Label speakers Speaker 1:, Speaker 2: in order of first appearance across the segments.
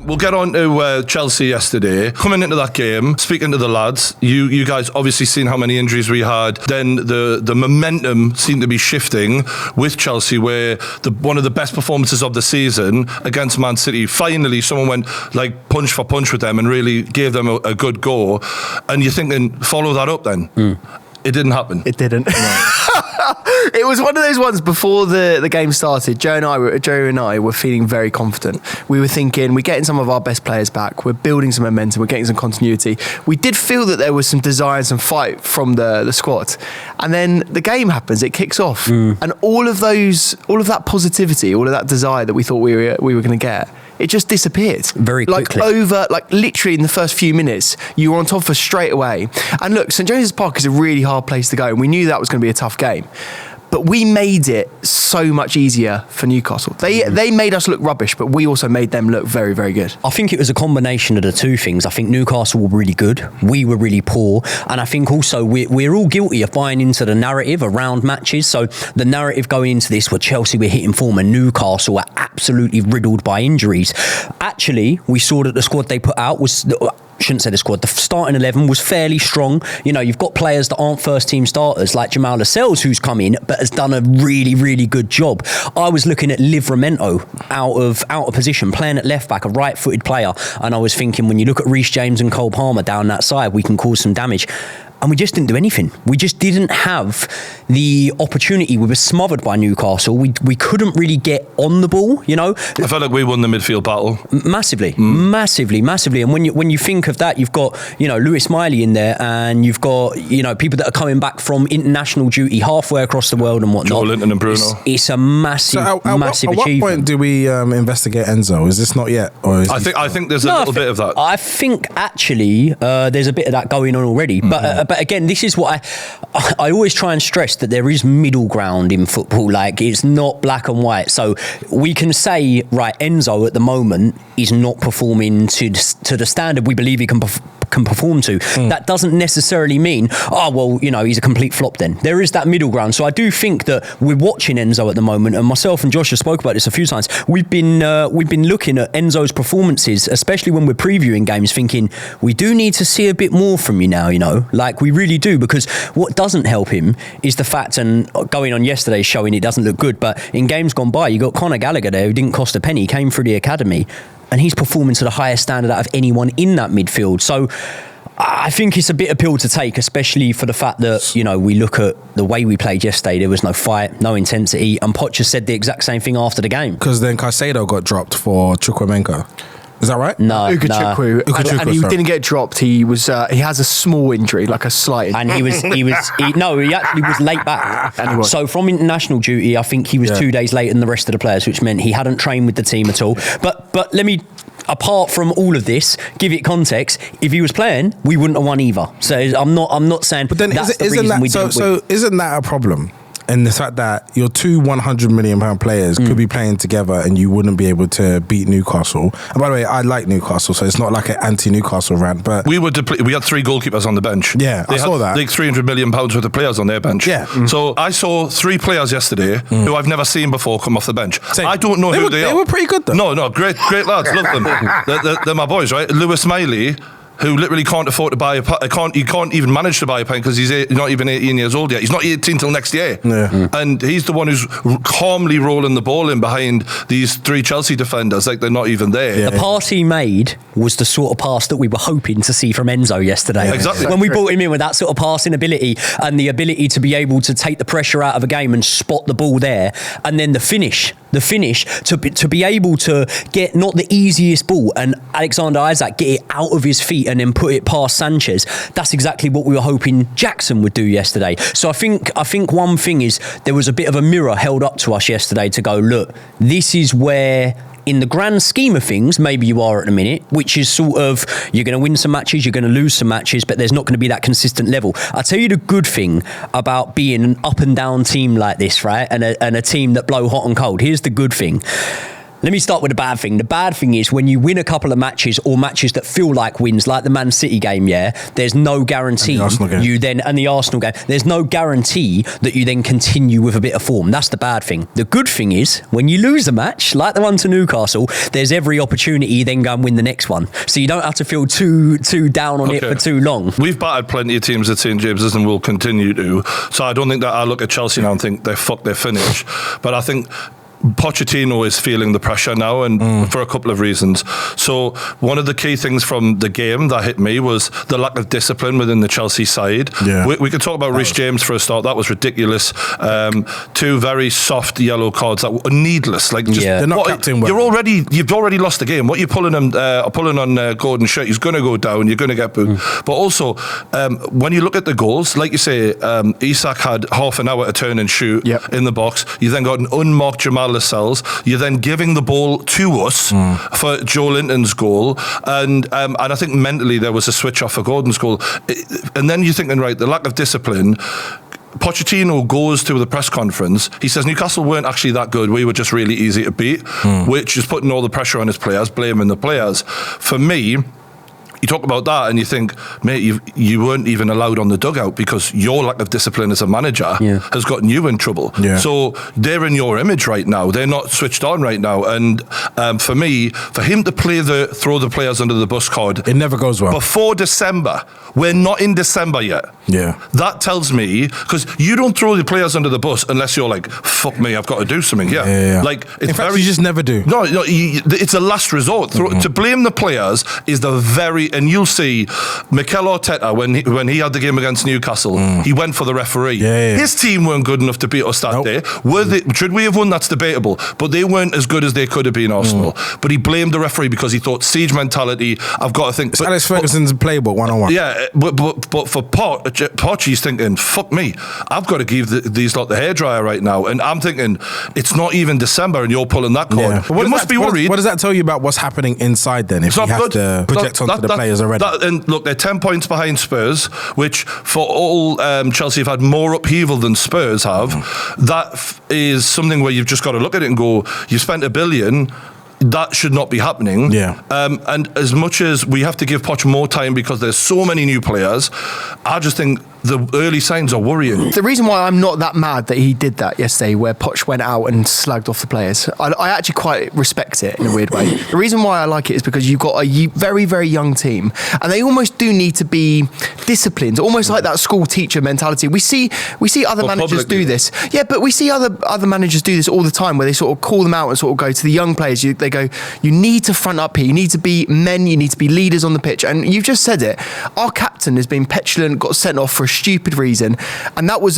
Speaker 1: We'll get on to Chelsea yesterday. Coming into that game, speaking to the lads, you guys obviously seen how many injuries we had. Then the momentum seemed to be shifting with Chelsea, where one of the best performances of the season against Man City, finally someone went like punch for punch with them and really gave them a good go. And you're thinking, follow that up then. It didn't happen.
Speaker 2: It didn't. No. It was one of those ones before the game started. Joe and I were feeling very confident. We were thinking, we're getting some of our best players back. We're building some momentum. We're getting some continuity. We did feel that there was some desire and some fight from the squad. And then the game happens. It kicks off. And all of that positivity, all of that desire that we thought we were going to get, it just disappeared
Speaker 3: very quickly.
Speaker 2: Literally in the first few minutes, you were on top of us straight away. And look, St James's Park is a really hard place to go, and we knew that was going to be a tough game. But we made it so much easier for Newcastle. They made us look rubbish, but we also made them look very, very good.
Speaker 3: I think it was a combination of the two things. I think Newcastle were really good. We were really poor. And I think also we're all guilty of buying into the narrative around matches. So the narrative going into this were Chelsea were hitting form and Newcastle were absolutely riddled by injuries. Actually, we saw that the squad they put out was... shouldn't say the squad, the starting 11 was fairly strong. You know, you've got players that aren't first team starters like Jamal Lascelles, who's come in but has done a really, really good job. I was looking at Livramento out of position, playing at left back, a right-footed player, and I was thinking, when you look at Reece James and Cole Palmer down that side, we can cause some damage. And we just didn't do anything. We just didn't have the opportunity. We were smothered by Newcastle. We couldn't really get on the ball, you know.
Speaker 1: I felt like we won the midfield battle.
Speaker 3: Massively. And when you think of that, you've got, you know, Lewis Miley in there, and you've got, you know, people that are coming back from international duty halfway across the world and whatnot.
Speaker 1: Joelinton and Bruno.
Speaker 3: It's a massive, massive achievement.
Speaker 4: At what point do we investigate Enzo? Is this not yet? Or is
Speaker 1: I think there's a little bit of that.
Speaker 3: I think actually there's a bit of that going on already. But again, this is what I always try and stress, that there is middle ground in football. Like, it's not black and white. So we can say, right, Enzo at the moment is not performing to the standard we believe he can perform to. That doesn't necessarily mean, oh, well, you know, he's a complete flop then. There is that middle ground. So I do think that we're watching Enzo at the moment, and myself and Josh have spoke about this a few times. We've been looking at Enzo's performances, especially when we're previewing games, thinking we do need to see a bit more from you now, you know, like we really do, because what doesn't help him is the fact, and going on yesterday's showing it doesn't look good, but in games gone by, you got Conor Gallagher there who didn't cost a penny, came through the academy, and he's performing to the highest standard out of anyone in that midfield. So I think it's a bit of pill to take, especially for the fact that, you know, we look at the way we played yesterday. There was no fight, no intensity, and Poch said the exact same thing after the game.
Speaker 4: Because then Caicedo got dropped for Chukwuemeka. Is that right?
Speaker 3: No,
Speaker 2: Ukachukwu. And he didn't get dropped. He has a small injury, like a slight injury.
Speaker 3: And he actually was late back. So from international duty, I think he was 2 days later than the rest of the players, which meant he hadn't trained with the team at all. But let me, apart from all of this, give it context. If he was playing, we wouldn't have won either. So I'm not saying. But then that's the reason we didn't win.
Speaker 4: So isn't that a problem? And the fact that your two £100 million players could be playing together and you wouldn't be able to beat Newcastle. And by the way, I like Newcastle, so it's not like an anti-Newcastle rant. But
Speaker 1: we had three goalkeepers on the bench.
Speaker 4: Yeah, I saw that.
Speaker 1: Like £300 million worth of players on their bench.
Speaker 4: Yeah.
Speaker 1: So I saw three players yesterday who I've never seen before come off the bench.
Speaker 4: Same.
Speaker 1: I don't know who they are.
Speaker 4: They were pretty good though.
Speaker 1: No, great lads. Love them. They're my boys, right? Lewis Miley, who literally can't afford to buy he can't even manage to buy a pen because he's not even 18 years old yet. He's not 18 till next year.
Speaker 4: Yeah.
Speaker 1: And he's the one who's calmly rolling the ball in behind these three Chelsea defenders like they're not even there.
Speaker 3: Yeah. The pass he made was the sort of pass that we were hoping to see from Enzo yesterday.
Speaker 1: Yeah, exactly.
Speaker 3: When we brought him in with that sort of passing ability and the ability to be able to take the pressure out of a game and spot the ball there, and then the finish to be able to get not the easiest ball and Alexander Isak get it out of his feet and then put it past Sanchez. That's exactly what we were hoping Jackson would do yesterday. So I think one thing is there was a bit of a mirror held up to us yesterday to go, look, this is where, in the grand scheme of things, maybe you are at the minute, which is sort of, you're going to win some matches, you're going to lose some matches, but there's not going to be that consistent level. I'll tell you the good thing about being an up and down team like this, right? And a team that blow hot and cold. Here's the good thing. Let me start with the bad thing. The bad thing is when you win a couple of matches or matches that feel like wins, like the Man City game, there's no guarantee
Speaker 4: and the Arsenal game.
Speaker 3: And the Arsenal game, there's no guarantee that you then continue with a bit of form. That's the bad thing. The good thing is when you lose a match, like the one to Newcastle, there's every opportunity you then go and win the next one. So you don't have to feel too down on it for too long.
Speaker 1: We've battered plenty of teams at St James's and will continue to. So I don't think that I look at Chelsea now and think they're finished. But I think Pochettino is feeling the pressure now, and for a couple of reasons. So one of the key things from the game that hit me was the lack of discipline within the Chelsea side.
Speaker 4: Yeah.
Speaker 1: We could talk about Reece James for a start. That was ridiculous. 2 very soft yellow cards that were needless. Like, just,
Speaker 4: they're not captain well.
Speaker 1: You've already lost the game. What you're pulling on Gordon's shirt, he's going to go down. You're going to get booed. But also, when you look at the goals, like you say, Isak had half an hour to turn and shoot in the box. You then got an unmarked Jamal Lascelles. You're then giving the ball to us for Joe Linton's goal, and I think mentally there was a switch off for Gordon's goal. And then you're thinking, right, the lack of discipline. Pochettino goes to the press conference. He says Newcastle weren't actually that good. We were just really easy to beat, which is putting all the pressure on his players, blaming the players. For me, you talk about that and you think, mate, you weren't even allowed on the dugout because your lack of discipline as a manager has gotten you in trouble. Yeah. So they're in your image right now. They're not switched on right now. And for me, for him to play throw the players under the bus card,
Speaker 4: it never goes well.
Speaker 1: Before December, we're not in December yet.
Speaker 4: Yeah.
Speaker 1: That tells me, because you don't throw the players under the bus unless you're like, fuck me, I've got to do something. Yeah. Like,
Speaker 4: in fact, you just never do.
Speaker 1: No, it's a last resort. To blame the players is and you'll see Mikel Arteta when he had the game against Newcastle, he went for the referee. His team weren't good enough to beat us that day. Should we have won? That's debatable. But they weren't as good as they could have been, Arsenal. But he blamed the referee because he thought siege mentality. I've got to think.
Speaker 4: It's Alex Ferguson's playbook 101.
Speaker 1: Yeah, but for Poch, he's thinking, fuck me, I've got to give these lot the hairdryer right now. And I'm thinking, it's not even December and you're pulling that cord. You must be worried.
Speaker 4: What does that tell you about what's happening inside then? If he has to project onto the players already.
Speaker 1: And look, they're 10 points behind Spurs, which for all Chelsea have had more upheaval than Spurs have. That is something where you've just got to look at it and go, you spent $1 billion. That should not be happening. Yeah. And as much as we have to give Poch more time because there's so many new players, I just think the early signs are worrying.
Speaker 2: The reason why I'm not that mad that he did that yesterday, where Poch went out and slagged off the players, I actually quite respect it in a weird way. The reason why I like it is because you've got a very, very young team, and they almost do need to be disciplined, almost like that school teacher mentality. We see other managers do this. Yeah, but we see other managers do this all the time, where they sort of call them out and sort of go to the young players. They go, you need to front up here. You need to be men. You need to be leaders on the pitch. And you've just said it. Our captain has been petulant, got sent off for a stupid reason, and that was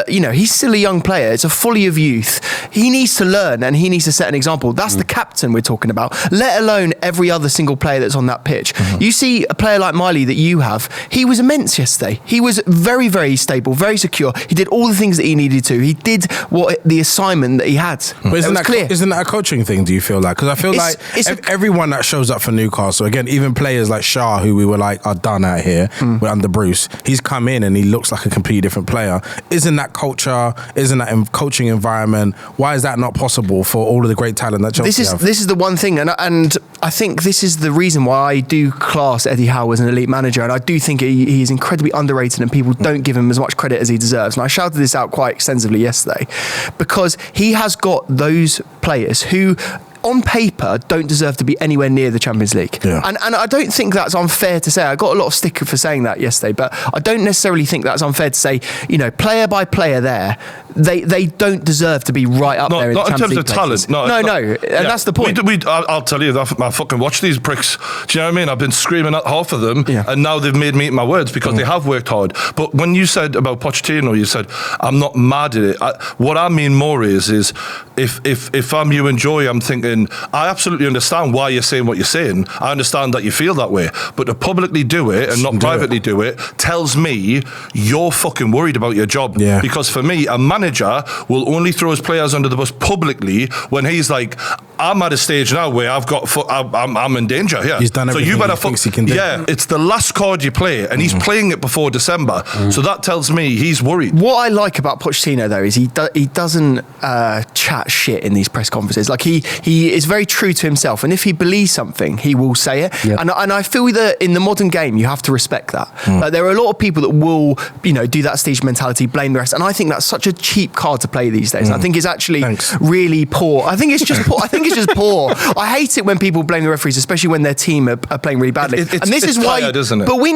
Speaker 2: he's still a young player. It's a folly of youth. He needs to learn and he needs to set an example. That's the captain we're talking about, let alone every other single player that's on that pitch. You see a player like Miley that you have, he was immense yesterday. He was very, very stable, very secure. He did all the things that he needed to. He did the assignment that he had.
Speaker 4: But isn't that a coaching thing, do you feel like? Because I feel like everyone that shows up for Newcastle, again, even players like Shah, who we were like, are done out here under Bruce, he's come in and he looks like a completely different player. Isn't that culture, isn't that coaching environment, why is that not possible for all of the great talent that Chelsea have?
Speaker 2: This is the one thing, and I think this is the reason why I do class Eddie Howe as an elite manager, and I do think he is incredibly underrated and people don't give him as much credit as he deserves. And I shouted this out quite extensively yesterday, because he has got those players who on paper don't deserve to be anywhere near the Champions League. Yeah. And I don't think that's unfair to say. I got a lot of stick for saying that yesterday, but I don't necessarily think that's unfair to say, player by player there, they don't deserve to be right up there in the Champions League. Not in terms of talent. No. And that's the point.
Speaker 1: I'll tell you, I fucking watch these pricks. Do you know what I mean? I've been screaming at half of them, and now they've made me eat my words because they have worked hard. But when you said about Pochettino, you said, I'm not mad at it. What I mean more is if I'm you and Joy, I'm thinking, I absolutely understand why you're saying what you're saying. I understand that you feel that way. But to publicly do it and not privately do it tells me you're fucking worried about your job. Yeah. Because for me, a manager will only throw his players under the bus publicly when he's like, I'm at a stage now where I'm in danger here.
Speaker 4: He's done everything he thinks he can do.
Speaker 1: Yeah, it's the last card you play, and he's playing it before December. So that tells me he's worried.
Speaker 2: What I like about Pochettino, though, is he doesn't chat shit in these press conferences. Like, he is very true to himself, and if he believes something, he will say it.
Speaker 3: Yep.
Speaker 2: And I feel that in the modern game, you have to respect that. Like, there are a lot of people that will, do that stage mentality, blame the rest, and I think that's such a cheap card to play these days. I think it's actually really poor. I think it's just poor. I hate it when people blame the referees, especially when their team are playing really badly.
Speaker 1: And this is why, tired, isn't it?
Speaker 2: But we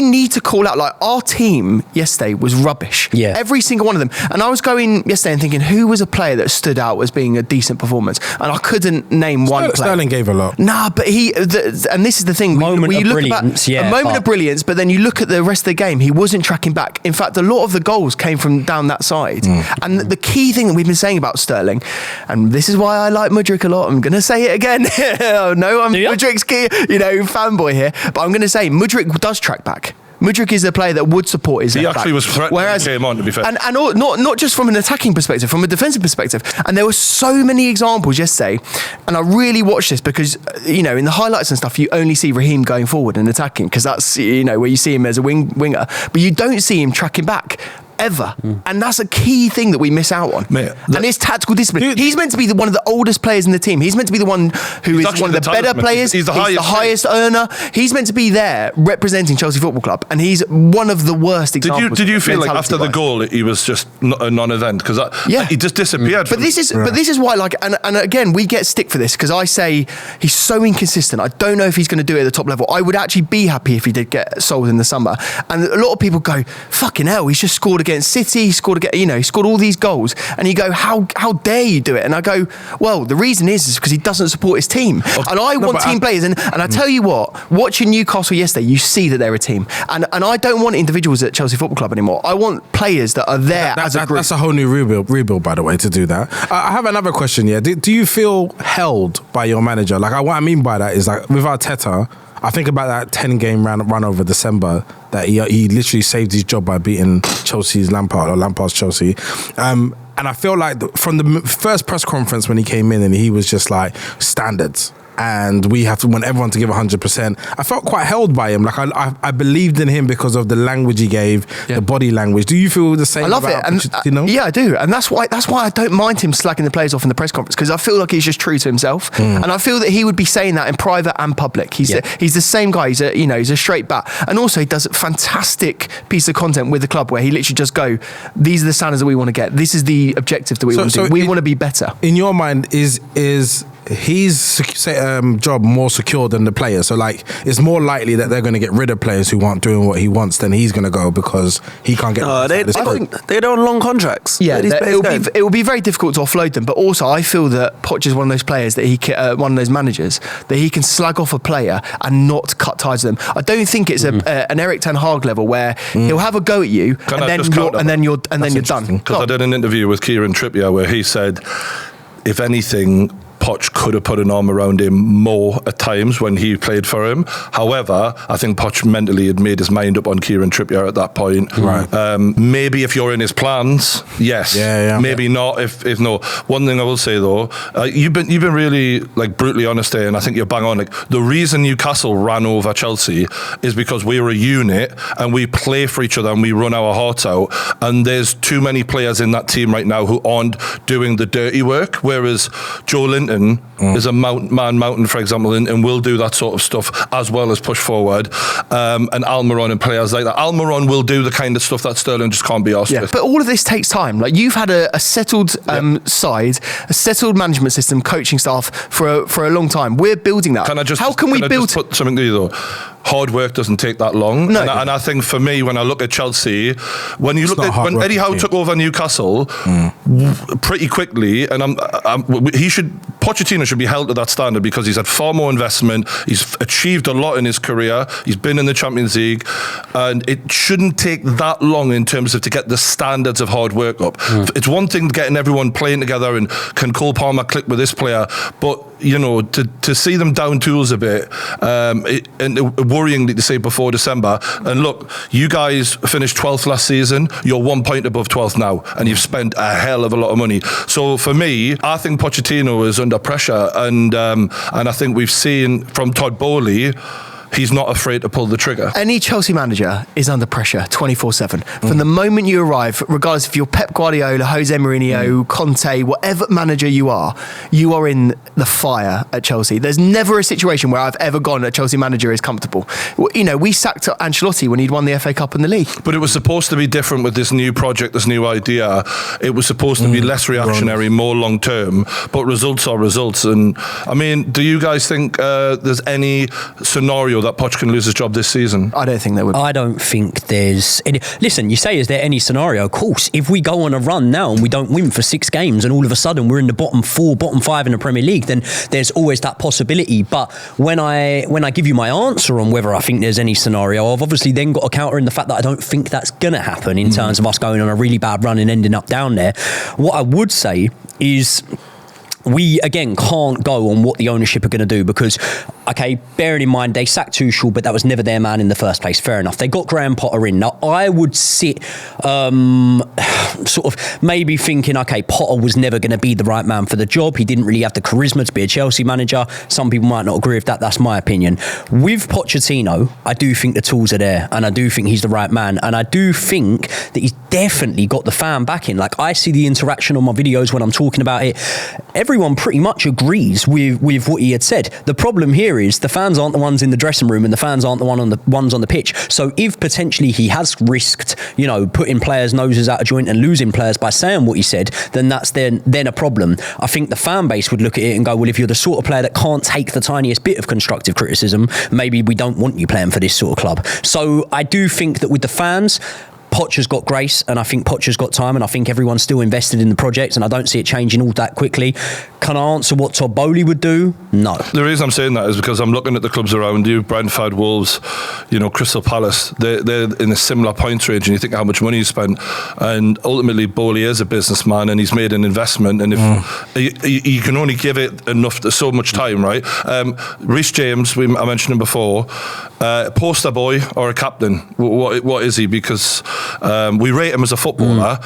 Speaker 2: need to call out, like, our team yesterday was rubbish.
Speaker 3: Yeah.
Speaker 2: Every single one of them. And I was going yesterday and thinking, who was a player that stood out as being a decent performance? And I couldn't name one player.
Speaker 4: Sterling gave a lot.
Speaker 2: Nah, but and this is the thing.
Speaker 3: Moment of brilliance,
Speaker 2: a moment of brilliance, but then you look at the rest of the game, he wasn't tracking back. In fact, a lot of the goals came from down that side. And the key thing that we've been saying about Sterling, and this is why I like Mudryk a lot, I'm going to say it again. No, I'm Mudryk's key, fanboy here, but I'm going to say Mudryk does track back. Mudryk is a player that would support his.
Speaker 1: He actually was threatening when he came on, to be fair.
Speaker 2: And not just from an attacking perspective, from a defensive perspective. And there were so many examples yesterday, and I really watched this because, in the highlights and stuff, you only see Raheem going forward and attacking because that's, where you see him as a winger. But you don't see him tracking back. Ever. And that's a key thing that we miss out on.
Speaker 1: Mate,
Speaker 2: and his tactical discipline. He's meant to be one of the oldest players in the team. He's meant to be the one who is one of the better players.
Speaker 1: He's the
Speaker 2: highest earner. He's meant to be there representing Chelsea Football Club, and he's one of the worst examples.
Speaker 1: Did you feel like after the goal he was just a non-event because he just disappeared?
Speaker 2: But this is why, like, and again, we get stick for this because I say he's so inconsistent. I don't know if he's going to do it at the top level. I would actually be happy if he did get sold in the summer. And a lot of people go, "Fucking hell, he's just scored against City, he scored all these goals," and you go, how dare you do it? And I go, well, the reason is because he doesn't support his team. And I want team players, and I tell you what, watching Newcastle yesterday, you see that they're a team, and I don't want individuals at Chelsea Football Club anymore. I want players that are there as a group.
Speaker 4: That's a whole new rebuild, by the way, to do that. I have another question. Do you feel held by your manager? Like, what I mean by that is, like, with Arteta, I think about that 10-game run over December that he literally saved his job by beating Chelsea's Lampard's Chelsea. And I feel like from the first press conference when he came in and he was just like, standards. And we have to want everyone to give 100%. I felt quite held by him. Like, I believed in him because of the language he gave, the body language. Do you feel the same?
Speaker 2: I love it, and yeah, I do, and that's why I don't mind him slacking the players off in the press conference because I feel like he's just true to himself, and I feel that he would be saying that in private and public. He's the same guy. He's a straight bat, and also he does a fantastic piece of content with the club where he literally just go, these are the standards that we want to get. This is the objective that we want to do. We want to be better.
Speaker 4: In your mind, is his job more secure than the players? So, like, it's more likely that they're going to get rid of players who aren't doing what he wants than he's going to go because he can't get.
Speaker 5: I think they're on long contracts.
Speaker 2: Yeah, it will be very difficult to offload them. But also, I feel that Poch is one of those players that one of those managers that he can slag off a player and not cut ties with them. I don't think it's an Eric Ten Hag level where he'll have a go at you and then you're done.
Speaker 1: Because I did an interview with Kieran Trippier where he said, if anything, Poch could have put an arm around him more at times when he played for him. However, I think Poch mentally had made his mind up on Kieran Trippier at that point.
Speaker 4: Right.
Speaker 1: Maybe if you're in his plans, yes. Maybe not. If no. One thing I will say though, you've been really, like, brutally honest there, and I think you're bang on. Like, the reason Newcastle ran over Chelsea is because we're a unit and we play for each other and we run our hearts out. And there's too many players in that team right now who aren't doing the dirty work. Whereas Joe Linton is a mountain, for example, and will do that sort of stuff as well as push forward. And Almiron and players like that. Almiron will do the kind of stuff that Sterling just can't be arsed with.
Speaker 2: But all of this takes time. Like, you've had a settled side, a settled management system, coaching staff for a long time. We're building that.
Speaker 1: How can we put something to you though? Hard work doesn't take that long.
Speaker 2: No.
Speaker 1: And I think for me, when I look at Chelsea, when Eddie Howe took over Newcastle pretty quickly, and Pochettino should be held to that standard because he's had far more investment. He's achieved a lot in his career. He's been in the Champions League, and it shouldn't take that long in terms of to get the standards of hard work up. It's one thing getting everyone playing together and can Cole Palmer click with this player, but to see them down tools a bit, worryingly to say before December. And look, you guys finished 12th last season. You're 1 point above 12th now, and you've spent a hell of a lot of money. So for me, I think Pochettino is under pressure, and I think we've seen from Todd Bowley, he's not afraid to pull the trigger.
Speaker 2: Any Chelsea manager is under pressure 24/7. From the moment you arrive, regardless if you're Pep Guardiola, Jose Mourinho, Conte, whatever manager you are in the fire at Chelsea. There's never a situation where I've ever gone a Chelsea manager is comfortable. You know, we sacked Ancelotti when he'd won the FA Cup and the league.
Speaker 1: But it was supposed to be different with this new project, this new idea. It was supposed to be less reactionary, more long term, but results are results. And I mean, do you guys think there's any scenario that Poch can lose his job this season?
Speaker 2: I don't think there would.
Speaker 3: I don't think there's any. Listen, you say, is there any scenario? Of course, if we go on a run now and we don't win for 6 games and all of a sudden we're in the bottom 4, bottom 5 in the Premier League, then there's always that possibility. But when I give you my answer on whether I think there's any scenario, I've obviously then got to counter in the fact that I don't think that's going to happen in terms of us going on a really bad run and ending up down there. What I would say is, we, again, can't go on what the ownership are going to do because, okay, bearing in mind, they sacked Tuchel, but that was never their man in the first place. Fair enough. They got Graham Potter in. Now, I would sit sort of maybe thinking, okay, Potter was never going to be the right man for the job. He didn't really have the charisma to be a Chelsea manager. Some people might not agree with that. That's my opinion. With Pochettino, I do think the tools are there, and I do think he's the right man, and I do think that he's definitely got the fan backing. Like, I see the interaction on my videos when I'm talking about it. Everyone pretty much agrees with what he had said. The problem here is the fans aren't the ones in the dressing room and the fans aren't the ones on the pitch. So if potentially he has risked, you know, putting players' noses out of joint and losing players by saying what he said, then that's then a problem. I think the fan base would look at it and go, well, if you're the sort of player that can't take the tiniest bit of constructive criticism, maybe we don't want you playing for this sort of club. So I do think that with the fans, Poch has got grace, and I think Poch has got time, and I think everyone's still invested in the project, and I don't see it changing all that quickly. Can I answer what Todd Bowley would do? No.
Speaker 1: The reason I'm saying that is because I'm looking at the clubs around you, Brentford, Wolves, you know, Crystal Palace. They're in a similar points range, and you think how much money you spent. And ultimately, Bowley is a businessman, and he's made an investment. And if you can only give it so much time, right? Reece James, I mentioned him before, poster boy or a captain. What is he? Because we rate him as a footballer,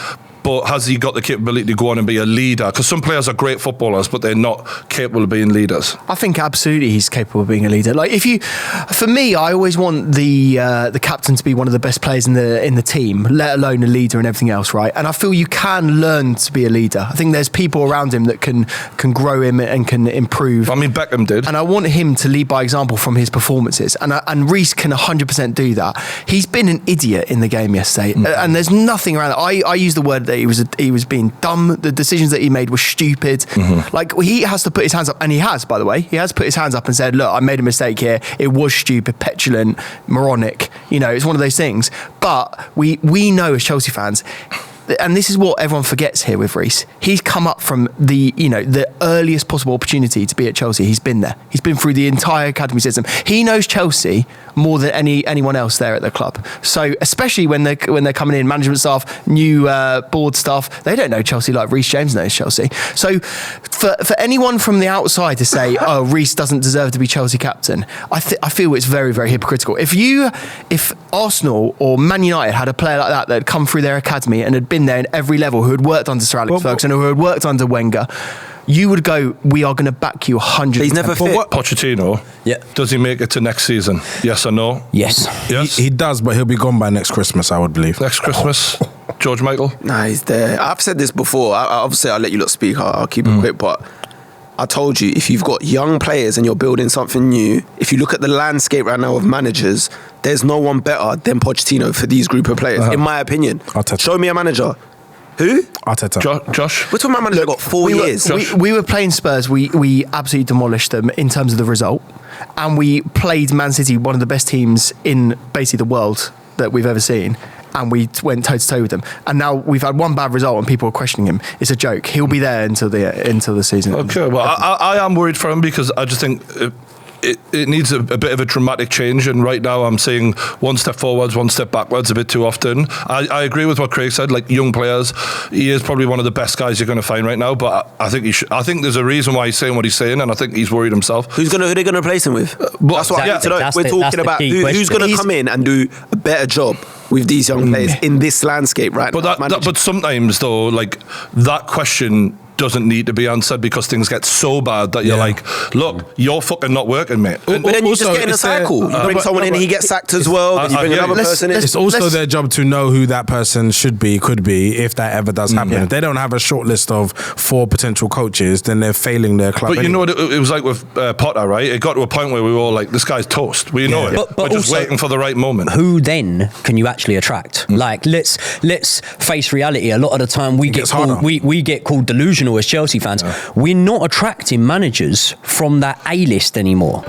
Speaker 1: but has he got the capability to go on and be a leader? Because some players are great footballers, but they're not capable of being leaders.
Speaker 2: I think absolutely he's capable of being a leader. Like, for me, I always want the captain to be one of the best players in the team, let alone a leader and everything else, right? And I feel you can learn to be a leader. I think there's people around him that can grow him and can improve.
Speaker 1: I mean, Beckham did.
Speaker 2: And I want him to lead by example from his performances. And Reece can 100% do that. He's been an idiot in the game yesterday, and there's nothing around it. I use the word that he was being dumb. The decisions that he made were stupid. Like, he has to put his hands up, and he has, by the way. He has put his hands up and said, look, I made a mistake here. It was stupid, petulant, moronic. You know, it's one of those things. But we know as Chelsea fans, and this is what everyone forgets here with Reece. He's come up from the earliest possible opportunity to be at Chelsea. He's been there. He's been through the entire academy system. He knows Chelsea more than anyone else there at the club. So especially when they're coming in, management staff, new board staff, they don't know Chelsea like Reece James knows Chelsea. So for anyone from the outside to say, oh, Reece doesn't deserve to be Chelsea captain, I feel it's very, very hypocritical. If Arsenal or Man United had a player like that had come through their academy and had been there in every level, who had worked under Sir Alex Ferguson, or who had worked under Wenger, you would go, we are going to back you 100%.
Speaker 5: He's never fit.
Speaker 1: Pochettino, does he make it to next season? Yes or no?
Speaker 3: Yes.
Speaker 4: He does, but he'll be gone by next Christmas, I would believe.
Speaker 1: Next Christmas? George Michael?
Speaker 5: Nah, he's there. I've said this before. Obviously, I'll let you lot speak. I'll keep it quick, but I told you, if you've got young players and you're building something new, if you look at the landscape right now of managers, there's no one better than Pochettino for these group of players, in my opinion.
Speaker 4: Arteta.
Speaker 5: Show me a manager. Who?
Speaker 4: Arteta.
Speaker 1: Josh?
Speaker 5: We're talking about a manager that got 4 years.
Speaker 2: We were playing Spurs. We absolutely demolished them in terms of the result. And we played Man City, one of the best teams in basically the world that we've ever seen. And we went toe-to-toe with them. And now we've had one bad result and people are questioning him. It's a joke. He'll be there until the season.
Speaker 1: Okay, well, I am worried for him because I just think it needs a bit of a dramatic change, and right now I'm seeing one step forwards, one step backwards a bit too often. I agree with what Craig said. Like young players, he is probably one of the best guys you're going to find right now. But I think I think there's a reason why he's saying what he's saying, and I think he's worried himself.
Speaker 5: Who they going to replace him with? That's what I need to know. We're talking about who's going to come in and do a better job with these young players in this landscape right now.
Speaker 1: But sometimes though, like that question doesn't need to be answered because things get so bad that you're like, look, you're fucking not working, mate.
Speaker 5: But then you just get in a cycle. You bring someone in, he gets sacked as well. Then you bring another person in.
Speaker 4: It's also their job to know who that person could be, if that ever does happen. If they don't have a short list of 4 potential coaches, then they're failing their club.
Speaker 1: But you know what it was like with Potter, right? It got to a point where we were all like, this guy's toast. We know it.
Speaker 3: But
Speaker 1: we're just waiting for the right moment.
Speaker 3: Who then can you actually attract? Like, let's face reality. A lot of the time we get called delusional as Chelsea fans. We're not attracting managers from that A-list anymore.